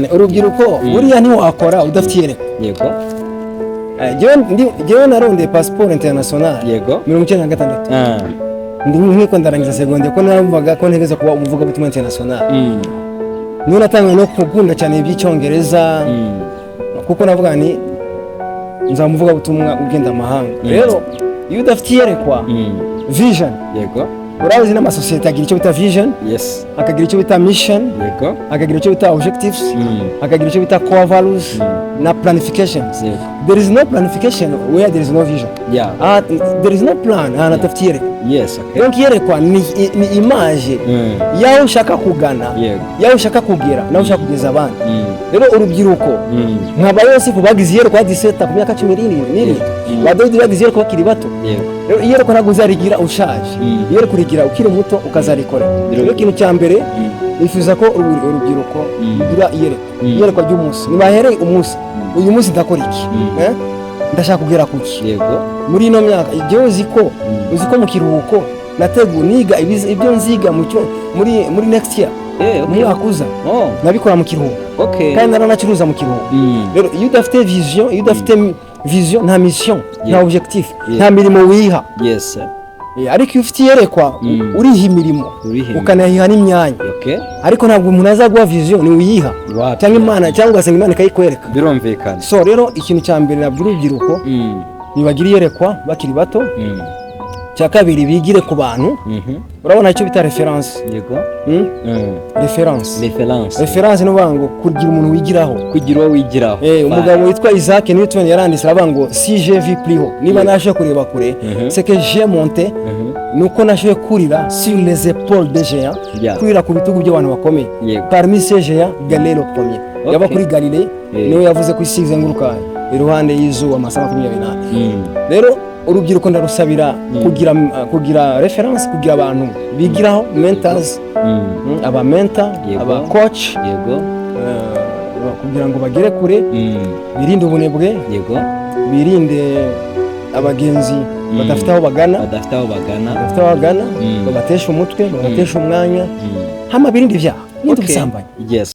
urubyiruko buriya ntiwakora udafite iyerekwa. Yego. Jewe narondeye passport international. Yego. 1996. Ndi nkiko ndarangiza seconde ko narumvaga ko ntegeza kuba umuvuga butumwa international. Niyo natanga no kugunda cyane iby'icyongereza. Kuko navuga ni nzamuvuga butumwa ugenda amahanga. Rero iyo udafite iyerekwa vision. Yego. Urazi n'amasosiyete agira icyo bita vision, Yes. akagira icyo bita mission, Yego. akagira icyo bita objectives, akagira icyo bita core values na planifications. Yego. There is no planification where there is no vision. Yeah. There is no plan adafite iyerekwa. Yes, okay. Donc iyerekwa ni image yaho ushaka kugana, Yego. yaho ushaka kugera, naho ushaka kugeza abandi. Rero urubyiruko nk'aba Yosefu bagize iyerekwa diseta ku myaka 17 ba Dawidi bagize iyerekwa bakiri bato. Yego. Rero iyerekwa ntabwo uzarigira ushaje, iyerekwa urigira ukiri muto ukazarikora. Rero ikintu cya mbere nifuza ko urubyiruko rugira iyerekwa ry'umunsi. Nibahereye umunsi, uyu munsi ndakora iki? Ndashaka kugera kuki? Yego. Muri ino myaka igihe uzi ko mu kiruhuko nategu niga ibyo nziga muri next year. Umwaka uza nabikora mu kiruhuko. Okay. Kandi naranacuruza mu kiruhuko. Rero iyo udafite vision, nta mission, nta objectif, nta mirimo wiha. Yes, sir. Ariko iyo ufite iyerekwa uriha imirimo ukanahiha n'imyanya. Okay. Ariko ntabwo umuntu azaguha vision ni uyiha cyangwa Imana cyangwa se Imana ikayikwereka. Birumvikana. So rero ikintu cya mbere nabwira urubyiruko nibagira iyerekwa bakiri bato. Cya kabiri bigire ku bantu. Urabona icyo bita reference. Yego. Reference no bango kugira umuntu wigiraho, kugira uwo wigiraho. Umugabo witwa Isaac Newton yaranditse arabango si je vis plus haut, niba nashe kureba kure c'est que j'ai monté, nuko nashe kurira sur les épaules des géants, kurira ku bitugu by'abantu bakomeye. Parmi ces géants Galilée le premier. Yaba kuri Galilée niwe yavuze ko isi izenguruka iruhande y'izuba amasaha 28. Rero urubyiruko ndarusabira kugira reference, kugira abantu bigiraho, mentors, aba mentor, aba coach. Yego. Kugira ngo bagere kure, birinde ubunebwe. Yego. Birinde abagenzi badafite aho bagana, babatesha umutwe, babatesha umwanya, hama birinde ibyaha n'ubusambanyi. Yes.